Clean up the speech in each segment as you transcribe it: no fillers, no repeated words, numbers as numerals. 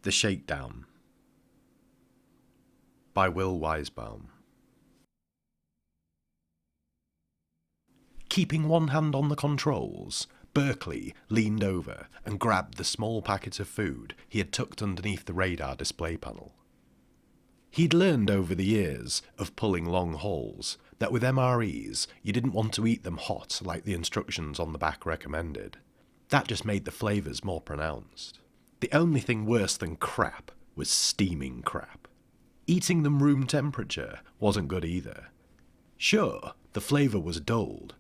The Shakedown by Weissbaum. Keeping one hand on the controls, Berkeley leaned over and grabbed the small packet of food he had tucked underneath the radar display panel. He'd learned over the years of pulling long hauls that with MREs you didn't want to eat them hot like the instructions on the back recommended. That just made the flavours more pronounced. The only thing worse than crap was steaming crap. Eating them room temperature wasn't good either. Sure, the flavour was dulled,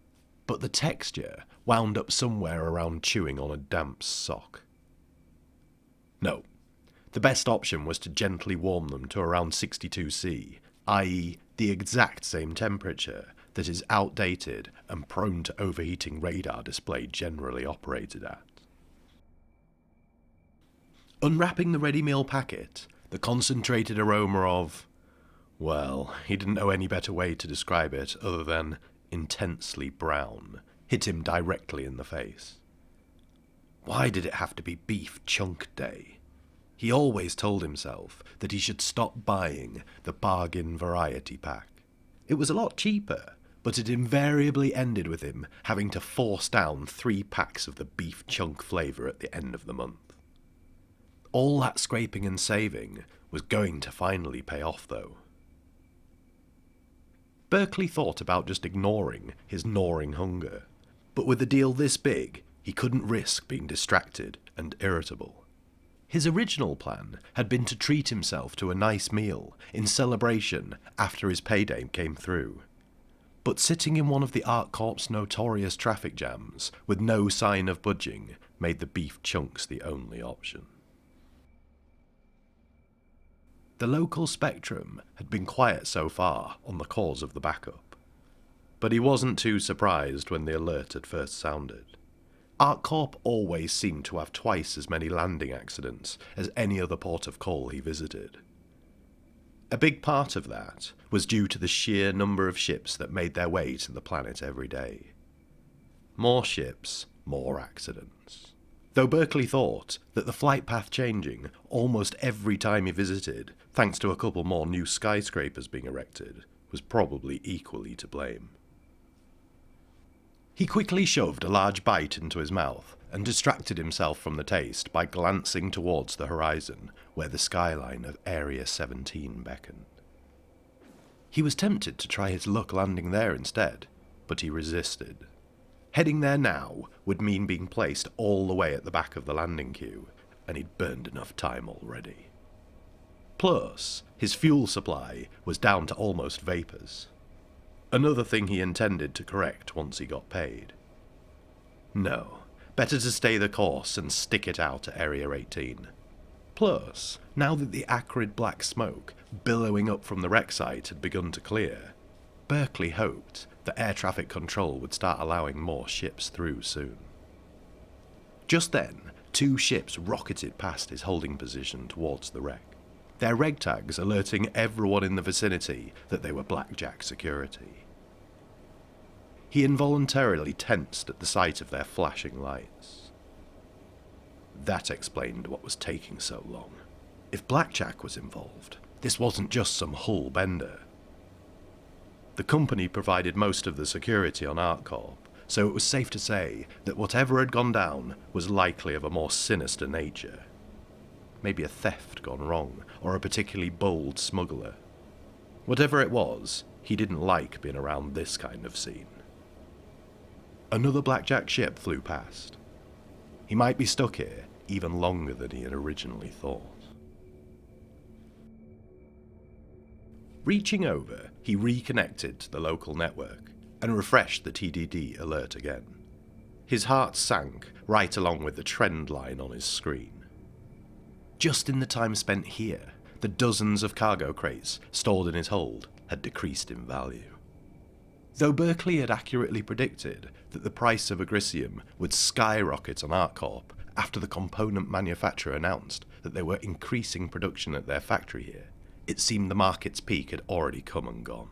but the texture wound up somewhere around chewing on a damp sock. No, the best option was to gently warm them to around 62°C, i.e. the exact same temperature that is outdated and prone to overheating radar display generally operated at. Unwrapping the ready meal packet, the concentrated aroma of, well, he didn't know any better way to describe it other than intensely brown, hit him directly in the face. Why did it have to be beef chunk day? He always told himself that he should stop buying the bargain variety pack. It was a lot cheaper, but it invariably ended with him having to force down 3 packs of the beef chunk flavour at the end of the month. All that scraping and saving was going to finally pay off, though. Berkeley thought about just ignoring his gnawing hunger, but with a deal this big, he couldn't risk being distracted and irritable. His original plan had been to treat himself to a nice meal in celebration after his payday came through. But sitting in one of the ArcCorp's notorious traffic jams with no sign of budging made the beef chunks the only option. The local spectrum had been quiet so far on the cause of the backup, but he wasn't too surprised when the alert had first sounded. ArcCorp always seemed to have twice as many landing accidents as any other port of call he visited. A big part of that was due to the sheer number of ships that made their way to the planet every day. More ships, more accidents. Though Berkeley thought that the flight path changing almost every time he visited, thanks to a couple more new skyscrapers being erected, was probably equally to blame. He quickly shoved a large bite into his mouth and distracted himself from the taste by glancing towards the horizon where the skyline of Area 17 beckoned. He was tempted to try his luck landing there instead, but he resisted. Heading there now would mean being placed all the way at the back of the landing queue, and he'd burned enough time already. Plus, his fuel supply was down to almost vapours. Another thing he intended to correct once he got paid. No, better to stay the course and stick it out at Area 18. Plus, now that the acrid black smoke billowing up from the wreck site had begun to clear, Berkeley hoped that air traffic control would start allowing more ships through soon. Just then, 2 ships rocketed past his holding position towards the wreck, their reg tags alerting everyone in the vicinity that they were Blackjack security. He involuntarily tensed at the sight of their flashing lights. That explained what was taking so long. If Blackjack was involved, this wasn't just some hull bender. The company provided most of the security on ArcCorp, so it was safe to say that whatever had gone down was likely of a more sinister nature. Maybe a theft gone wrong, or a particularly bold smuggler. Whatever it was, he didn't like being around this kind of scene. Another Blackjack ship flew past. He might be stuck here even longer than he had originally thought. Reaching over, he reconnected to the local network and refreshed the TDD alert again. His heart sank right along with the trend line on his screen. Just in the time spent here, the dozens of cargo crates stored in his hold had decreased in value. Though Berkeley had accurately predicted that the price of agricium would skyrocket on ArcCorp after the component manufacturer announced that they were increasing production at their factory here, it seemed the market's peak had already come and gone.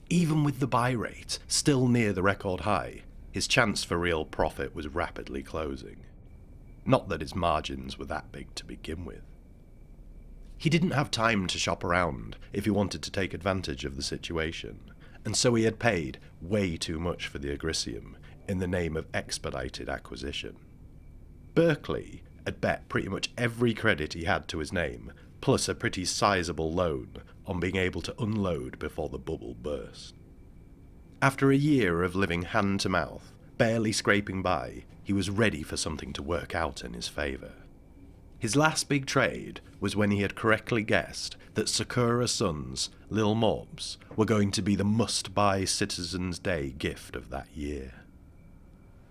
Even with the buy rate still near the record high, his chance for real profit was rapidly closing. Not that his margins were that big to begin with. He didn't have time to shop around if he wanted to take advantage of the situation, and so he had paid way too much for the Agricium in the name of expedited acquisition. Berkeley had bet pretty much every credit he had to his name, plus a pretty sizable loan, on being able to unload before the bubble burst. After a year of living hand to mouth, barely scraping by, he was ready for something to work out in his favour. His last big trade was when he had correctly guessed that Sakura Sun's Lil Mobs were going to be the must-buy Citizens' Day gift of that year.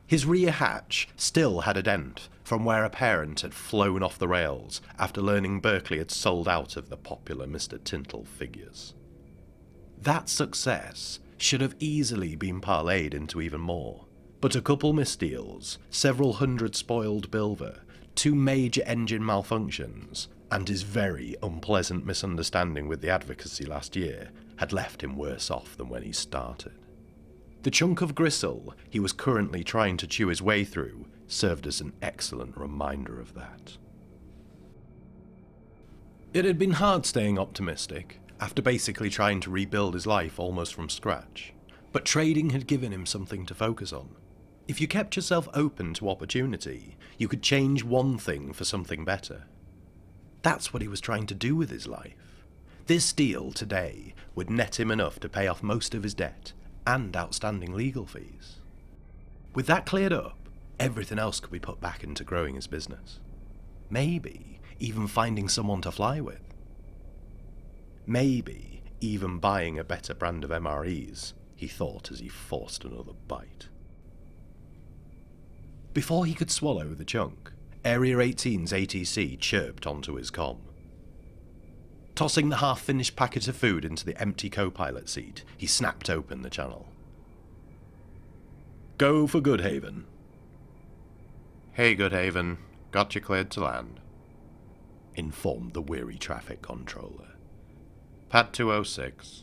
His rear hatch still had a dent from where a parent had flown off the rails after learning Berkeley had sold out of the popular Mr. Tintle figures. That success should have easily been parlayed into even more, but a couple misdeals, several hundred spoiled bilver, 2 major engine malfunctions, and his very unpleasant misunderstanding with the advocacy last year had left him worse off than when he started. The chunk of gristle he was currently trying to chew his way through served as an excellent reminder of that. It had been hard staying optimistic after basically trying to rebuild his life almost from scratch, but trading had given him something to focus on. If you kept yourself open to opportunity, you could change one thing for something better. That's what he was trying to do with his life. This deal today would net him enough to pay off most of his debt and outstanding legal fees. With that cleared up, everything else could be put back into growing his business. Maybe even finding someone to fly with. Maybe even buying a better brand of MREs, he thought as he forced another bite. Before he could swallow the chunk, Area 18's ATC chirped onto his comm. Tossing the half-finished packet of food into the empty co-pilot seat, he snapped open the channel. "Go for Goodhaven." "Hey, Goodhaven. Got you cleared to land," informed the weary traffic controller. "Pad 206.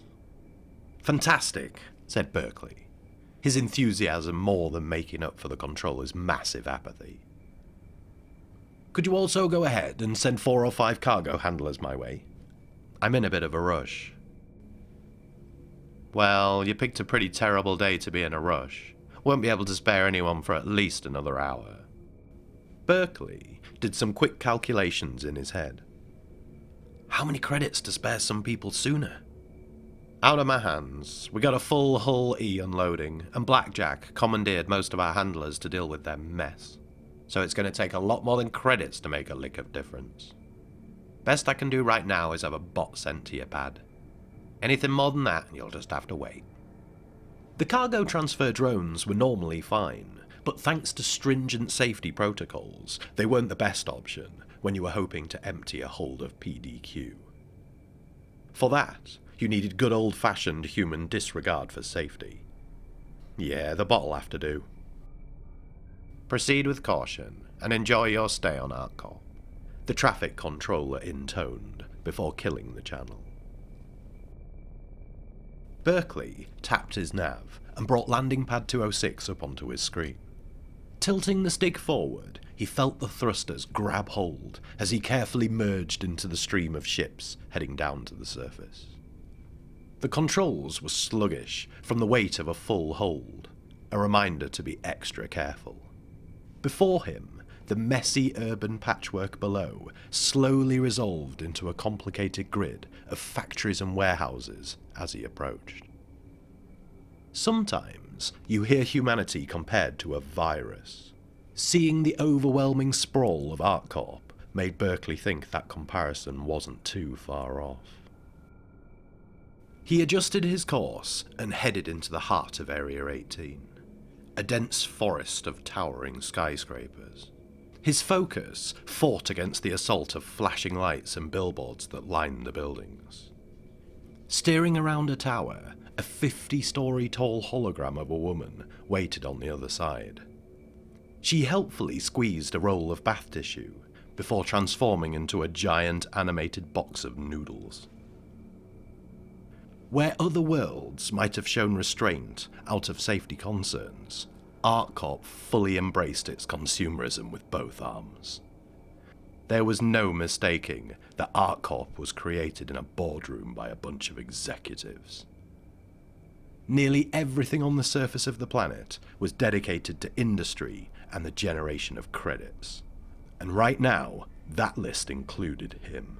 "Fantastic," said Berkeley, his enthusiasm more than making up for the controller's massive apathy. "Could you also go ahead and send 4 or 5 cargo handlers my way? I'm in a bit of a rush." "Well, you picked a pretty terrible day to be in a rush. Won't be able to spare anyone for at least another hour." Berkeley did some quick calculations in his head. How many credits to spare some people sooner? "Out of my hands. We got a full Hull E unloading, and Blackjack commandeered most of our handlers to deal with their mess. So it's going to take a lot more than credits to make a lick of difference. Best I can do right now is have a bot sent to your pad. Anything more than that, you'll just have to wait." The cargo transfer drones were normally fine, but thanks to stringent safety protocols, they weren't the best option when you were hoping to empty a hold of PDQ. For that, you needed good old-fashioned human disregard for safety. Yeah, the bot'll have to do. "Proceed with caution, and enjoy your stay on ArcCorp," the traffic controller intoned before killing the channel. Berkeley tapped his nav and brought landing pad 206 up onto his screen. Tilting the stick forward, he felt the thrusters grab hold as he carefully merged into the stream of ships heading down to the surface. The controls were sluggish from the weight of a full hold, a reminder to be extra careful. Before him, the messy urban patchwork below slowly resolved into a complicated grid of factories and warehouses as he approached. Sometimes you hear humanity compared to a virus. Seeing the overwhelming sprawl of ArcCorp made Berkeley think that comparison wasn't too far off. He adjusted his course and headed into the heart of Area 18, a dense forest of towering skyscrapers. His focus fought against the assault of flashing lights and billboards that lined the buildings. Steering around a tower, a 50-story tall hologram of a woman waited on the other side. She helpfully squeezed a roll of bath tissue before transforming into a giant animated box of noodles. Where other worlds might have shown restraint out of safety concerns, ArcCorp fully embraced its consumerism with both arms. There was no mistaking that ArcCorp was created in a boardroom by a bunch of executives. Nearly everything on the surface of the planet was dedicated to industry and the generation of credits. And right now, that list included him.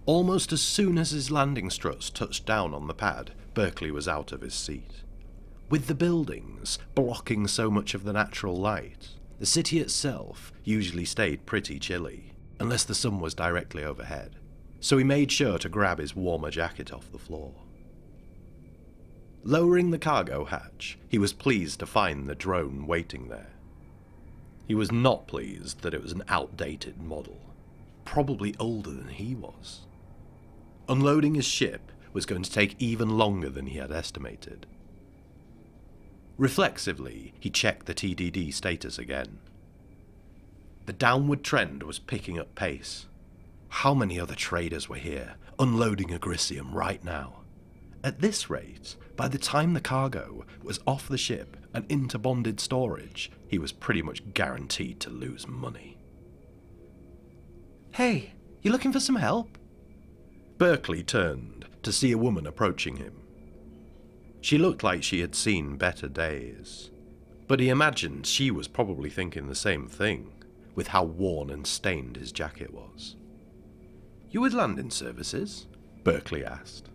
Almost as soon as his landing struts touched down on the pad, Berkeley was out of his seat. With the buildings blocking so much of the natural light, the city itself usually stayed pretty chilly, unless the sun was directly overhead, so he made sure to grab his warmer jacket off the floor. Lowering the cargo hatch, he was pleased to find the drone waiting there. He was not pleased that it was an outdated model, probably older than he was. Unloading his ship was going to take even longer than he had estimated. Reflexively, he checked the TDD status again. The downward trend was picking up pace. How many other traders were here, unloading Agricium right now? At this rate, by the time the cargo was off the ship and into bonded storage, he was pretty much guaranteed to lose money. "Hey, you looking for some help?" Berkeley turned to see a woman approaching him. She looked like she had seen better days, but he imagined she was probably thinking the same thing, with how worn and stained his jacket was. "You with landing services?" Berkeley asked.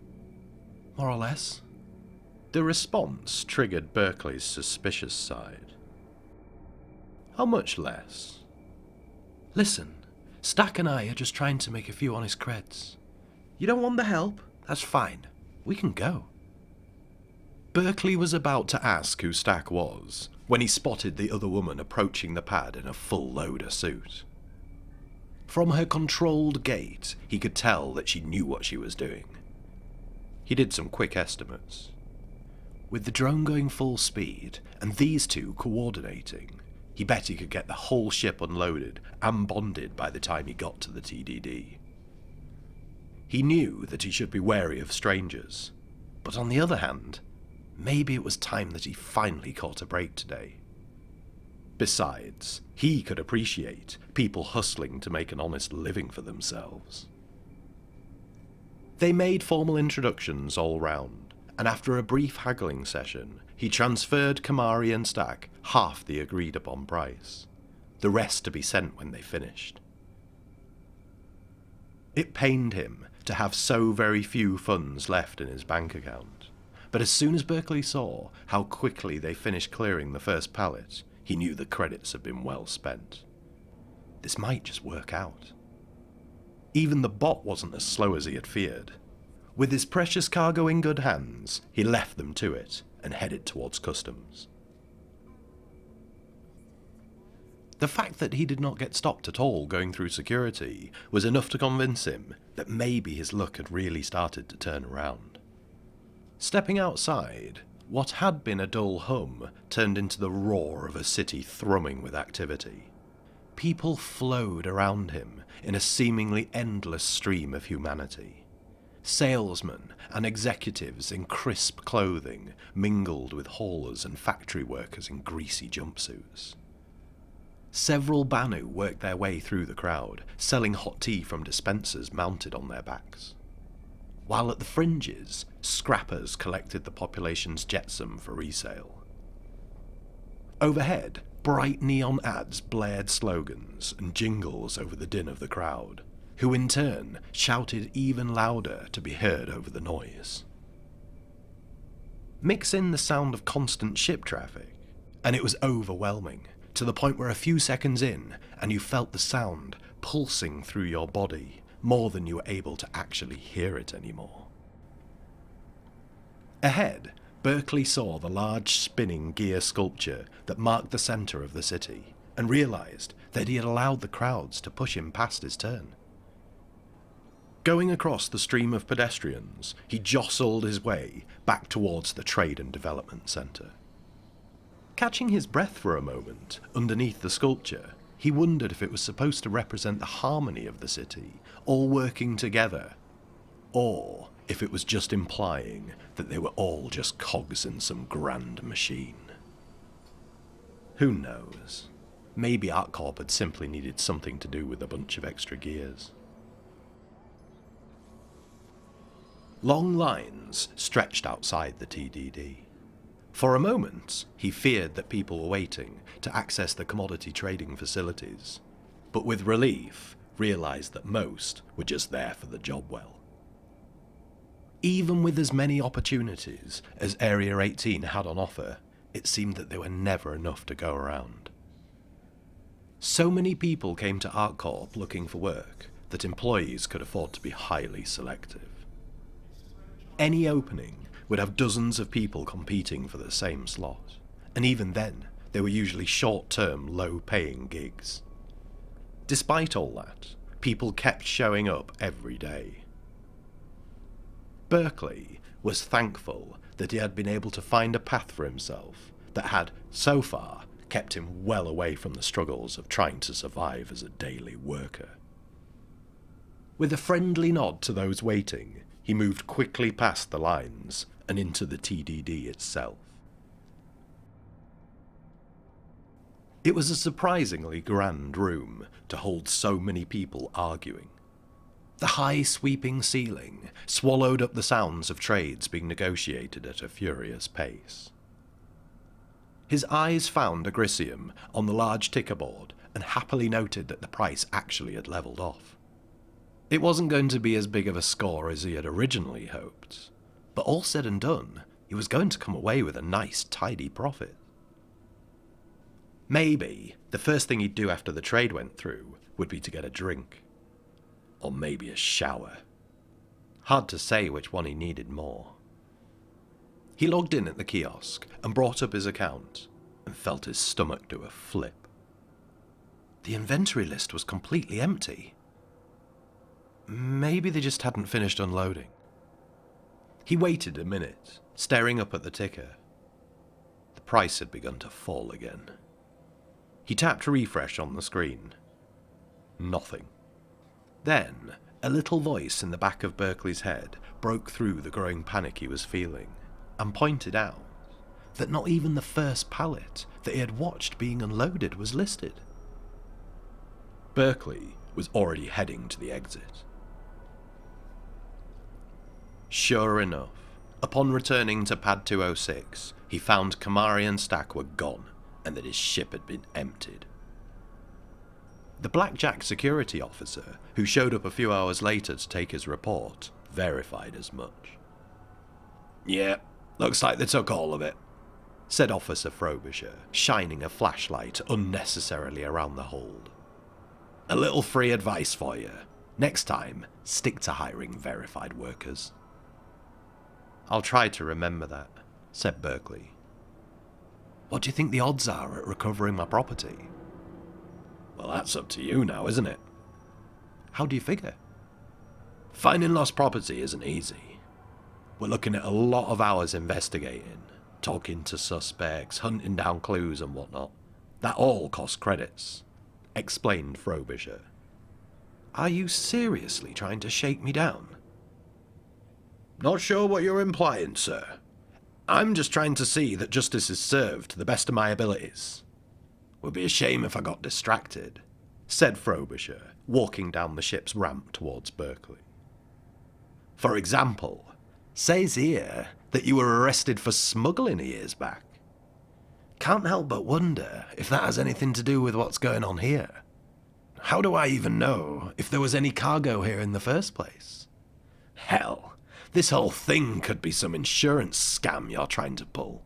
"More or less." The response triggered Berkeley's suspicious side. "How much less?" "Listen, Stack and I are just trying to make a few honest creds. You don't want the help? That's fine. We can go." Berkeley was about to ask who Stack was when he spotted the other woman approaching the pad in a full loader suit. From her controlled gait, he could tell that she knew what she was doing. He did some quick estimates. With the drone going full speed and these two coordinating, he bet he could get the whole ship unloaded and bonded by the time he got to the TDD. He knew that he should be wary of strangers, but on the other hand, maybe it was time that he finally caught a break today. Besides, he could appreciate people hustling to make an honest living for themselves. They made formal introductions all round, and after a brief haggling session, he transferred Kamari and Stack half the agreed upon price, the rest to be sent when they finished. It pained him to have so very few funds left in his bank account, but as soon as Berkeley saw how quickly they finished clearing the first pallet, he knew the credits had been well spent. This might just work out. Even the bot wasn't as slow as he had feared. With his precious cargo in good hands, he left them to it and headed towards customs. The fact that he did not get stopped at all going through security was enough to convince him that maybe his luck had really started to turn around. Stepping outside, what had been a dull hum turned into the roar of a city thrumming with activity. People flowed around him in a seemingly endless stream of humanity. Salesmen and executives in crisp clothing mingled with haulers and factory workers in greasy jumpsuits. Several Banu worked their way through the crowd, selling hot tea from dispensers mounted on their backs. While at the fringes, scrappers collected the population's jetsam for resale. Overhead, bright neon ads blared slogans and jingles over the din of the crowd, who in turn shouted even louder to be heard over the noise. Mix in the sound of constant ship traffic, and it was overwhelming, to the point where a few seconds in, and you felt the sound pulsing through your body more than you were able to actually hear it anymore. Ahead, Berkeley saw the large spinning gear sculpture that marked the centre of the city, and realised that he had allowed the crowds to push him past his turn. Going across the stream of pedestrians, he jostled his way back towards the Trade and Development Centre. Catching his breath for a moment underneath the sculpture, he wondered if it was supposed to represent the harmony of the city, all working together, or if it was just implying that they were all just cogs in some grand machine. Who knows? Maybe ArcCorp had simply needed something to do with a bunch of extra gears. Long lines stretched outside the TDD. For a moment, he feared that people were waiting to access the commodity trading facilities, but with relief, realised that most were just there for the job well. Even with as many opportunities as Area 18 had on offer, it seemed that there were never enough to go around. So many people came to ArcCorp looking for work that employees could afford to be highly selective. Any opening would have dozens of people competing for the same slot, and even then, they were usually short-term, low-paying gigs. Despite all that, people kept showing up every day. Berkeley was thankful that he had been able to find a path for himself that had, so far, kept him well away from the struggles of trying to survive as a daily worker. With a friendly nod to those waiting, he moved quickly past the lines and into the TDD itself. It was a surprisingly grand room to hold so many people arguing. The high sweeping ceiling swallowed up the sounds of trades being negotiated at a furious pace. His eyes found Agricium on the large ticker board and happily noted that the price actually had levelled off. It wasn't going to be as big of a score as he had originally hoped, but all said and done, he was going to come away with a nice, tidy profit. Maybe the first thing he'd do after the trade went through would be to get a drink. Or maybe a shower. Hard to say which one he needed more. He logged in at the kiosk and brought up his account and felt his stomach do a flip. The inventory list was completely empty. Maybe they just hadn't finished unloading. He waited a minute, staring up at the ticker. The price had begun to fall again. He tapped refresh on the screen. Nothing. Then, a little voice in the back of Berkeley's head broke through the growing panic he was feeling and pointed out that not even the first pallet that he had watched being unloaded was listed. Berkeley was already heading to the exit. Sure enough, upon returning to Pad 206, he found Kamari and Stack were gone and that his ship had been emptied. The Blackjack security officer, who showed up a few hours later to take his report, verified as much. "Yeah, looks like they took all of it," said Officer Frobisher, shining a flashlight unnecessarily around the hold. "A little free advice for you. Next time, stick to hiring verified workers." "I'll try to remember that," said Berkeley. "What do you think the odds are at recovering my property?" "Well, that's up to you now, isn't it?" "How do you figure?" "Finding lost property isn't easy. We're looking at a lot of hours investigating, talking to suspects, hunting down clues and whatnot. That all costs credits," explained Frobisher. "Are you seriously trying to shake me down?" "Not sure what you're implying, sir. I'm just trying to see that justice is served to the best of my abilities. Would be a shame if I got distracted," said Frobisher, walking down the ship's ramp towards Berkeley. "For example, says here that you were arrested for smuggling years back. Can't help but wonder if that has anything to do with what's going on here. How do I even know if there was any cargo here in the first place? Hell, this whole thing could be some insurance scam you're trying to pull."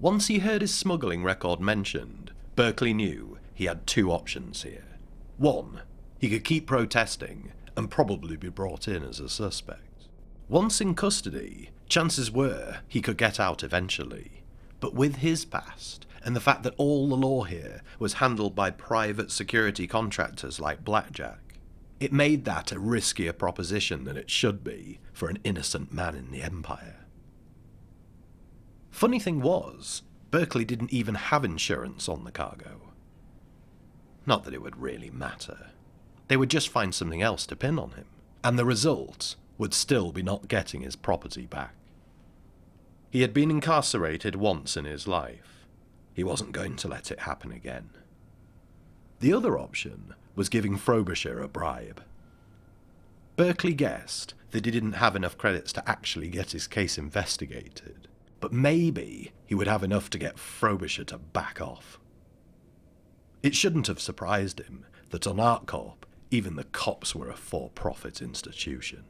Once he heard his smuggling record mentioned, Berkeley knew he had two options here. One, he could keep protesting and probably be brought in as a suspect. Once in custody, chances were he could get out eventually. But with his past, and the fact that all the law here was handled by private security contractors like Blackjack, it made that a riskier proposition than it should be for an innocent man in the Empire. Funny thing was, Berkeley didn't even have insurance on the cargo. Not that it would really matter. They would just find something else to pin on him, and the result would still be not getting his property back. He had been incarcerated once in his life, He wasn't going to let it happen again. The other option was giving Frobisher a bribe. Berkeley guessed that he didn't have enough credits to actually get his case investigated, but maybe he would have enough to get Frobisher to back off. It shouldn't have surprised him that on ArcCorp, even the cops were a for-profit institution.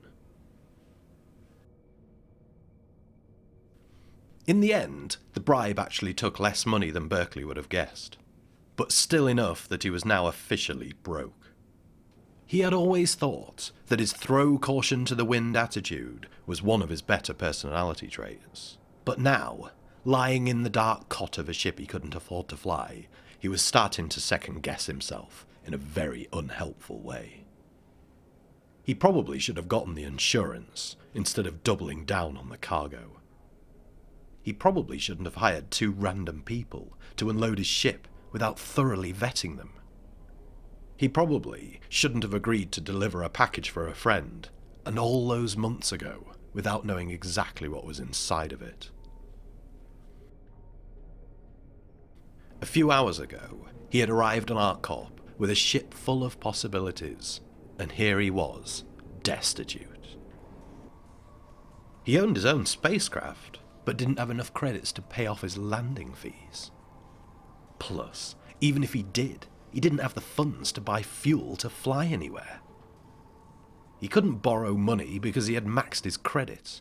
In the end, the bribe actually took less money than Berkeley would have guessed, but still enough that he was now officially broke. He had always thought that his throw caution to the wind attitude was one of his better personality traits, but now, lying in the dark cot of a ship he couldn't afford to fly, he was starting to second-guess himself in a very unhelpful way. He probably should have gotten the insurance instead of doubling down on the cargo. He probably shouldn't have hired 2 random people to unload his ship without thoroughly vetting them. He probably shouldn't have agreed to deliver a package for a friend, and all those months ago, without knowing exactly what was inside of it. A few hours ago, he had arrived on ArcCorp with a ship full of possibilities, and here he was, destitute. He owned his own spacecraft, but didn't have enough credits to pay off his landing fees. Plus, even if he did, he didn't have the funds to buy fuel to fly anywhere. He couldn't borrow money because he had maxed his credits.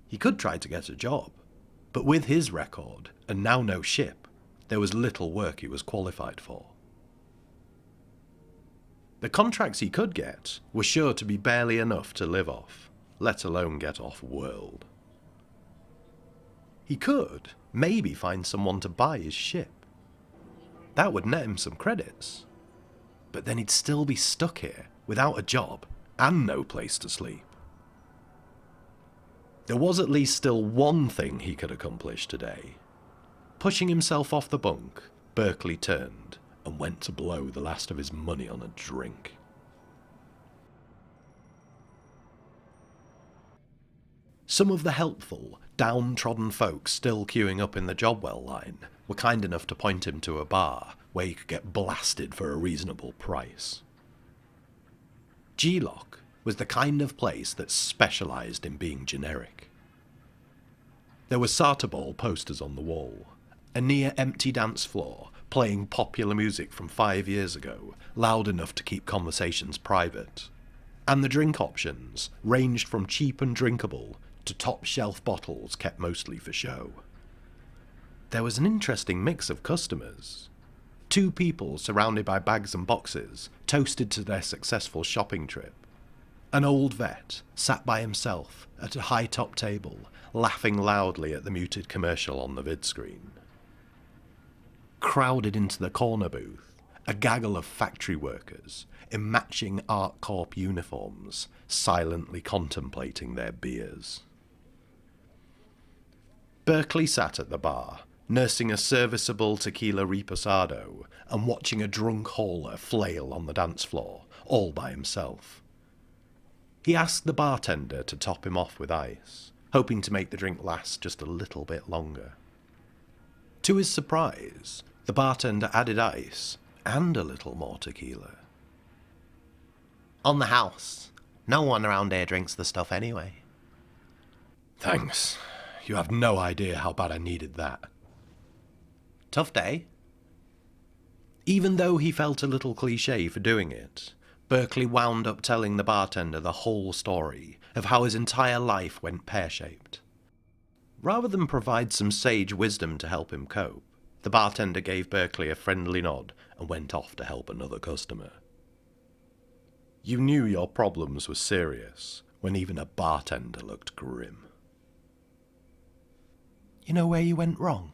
He could try to get a job, but with his record, and now no ship, there was little work he was qualified for. The contracts he could get were sure to be barely enough to live off, let alone get off-world. He could maybe find someone to buy his ship. That would net him some credits. But then he'd still be stuck here, without a job, and no place to sleep. There was at least still one thing he could accomplish today. Pushing himself off the bunk, Berkeley turned and went to blow the last of his money on a drink. Some of the helpful, downtrodden folks still queuing up in the Jobwell line were kind enough to point him to a bar where he could get blasted for a reasonable price. G-Lock was the kind of place that specialised in being generic. There were Sartor Ball posters on the wall, a near-empty dance floor playing popular music from 5 years ago, loud enough to keep conversations private, and the drink options ranged from cheap and drinkable to top-shelf bottles kept mostly for show. There was an interesting mix of customers. 2 people surrounded by bags and boxes, toasted to their successful shopping trip. An old vet sat by himself at a high-top table, laughing loudly at the muted commercial on the vid screen. Crowded into the corner booth, a gaggle of factory workers in matching ArcCorp uniforms, silently contemplating their beers. Berkeley sat at the bar, nursing a serviceable tequila reposado and watching a drunk hauler flail on the dance floor, all by himself. He asked the bartender to top him off with ice, hoping to make the drink last just a little bit longer. To his surprise, the bartender added ice and a little more tequila. "On the house. No one around here drinks the stuff anyway." "Thanks. You have no idea how bad I needed that." "Tough day?" Even though he felt a little cliché for doing it, Berkeley wound up telling the bartender the whole story of how his entire life went pear-shaped. Rather than provide some sage wisdom to help him cope, the bartender gave Berkeley a friendly nod and went off to help another customer. You knew your problems were serious when even a bartender looked grim. "You know where you went wrong?"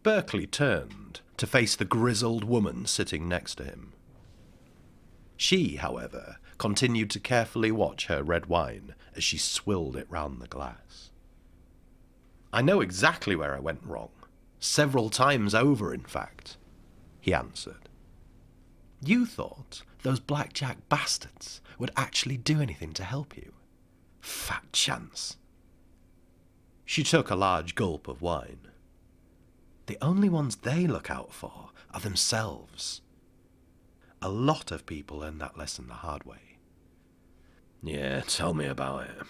Berkeley turned to face the grizzled woman sitting next to him. She, however, continued to carefully watch her red wine as she swilled it round the glass. "I know exactly where I went wrong. Several times over, in fact," he answered. "You thought those blackjack bastards would actually do anything to help you? Fat chance." She took a large gulp of wine. The only ones they look out for are themselves. A lot of people learn that lesson the hard way. Yeah, tell me about it.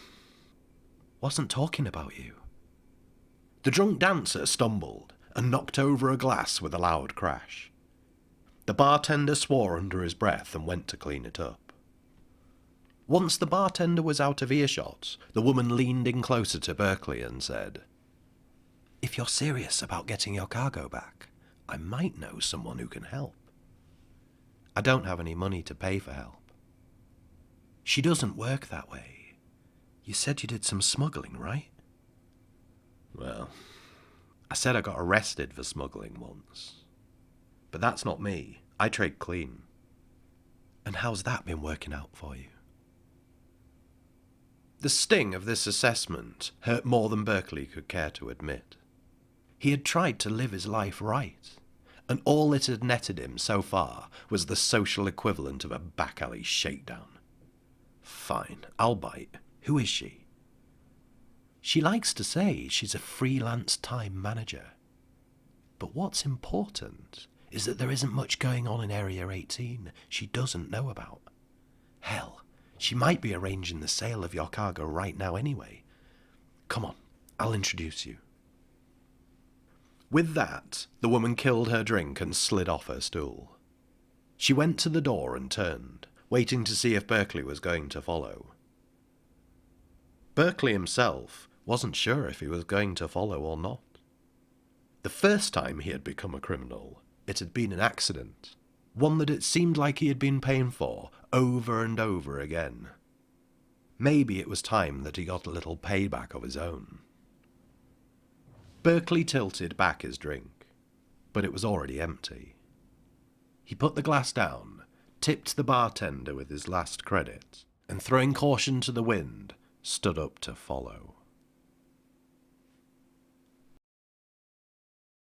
Wasn't talking about you. The drunk dancer stumbled and knocked over a glass with a loud crash. The bartender swore under his breath and went to clean it up. Once the bartender was out of earshot, the woman leaned in closer to Berkeley and said, "If you're serious about getting your cargo back, I might know someone who can help. I don't have any money to pay for help." "She doesn't work that way. You said you did some smuggling, right?" Well, I said I got arrested for smuggling once. But that's not me. I trade clean. And how's that been working out for you? The sting of this assessment hurt more than Berkeley could care to admit. He had tried to live his life right, and all it had netted him so far was the social equivalent of a back alley shakedown. Fine, I'll bite. Who is she? She likes to say she's a freelance time manager. But what's important is that there isn't much going on in Area 18 she doesn't know about. Hell, she might be arranging the sale of your cargo right now anyway. Come on, I'll introduce you. With that, the woman killed her drink and slid off her stool. She went to the door and turned, waiting to see if Berkeley was going to follow. Berkeley himself wasn't sure if he was going to follow or not. The first time he had become a criminal, it had been an accident, one that it seemed like he had been paying for over and over again. Maybe it was time that he got a little payback of his own. Berkeley tilted back his drink, but it was already empty. He put the glass down, tipped the bartender with his last credit, and throwing caution to the wind, stood up to follow.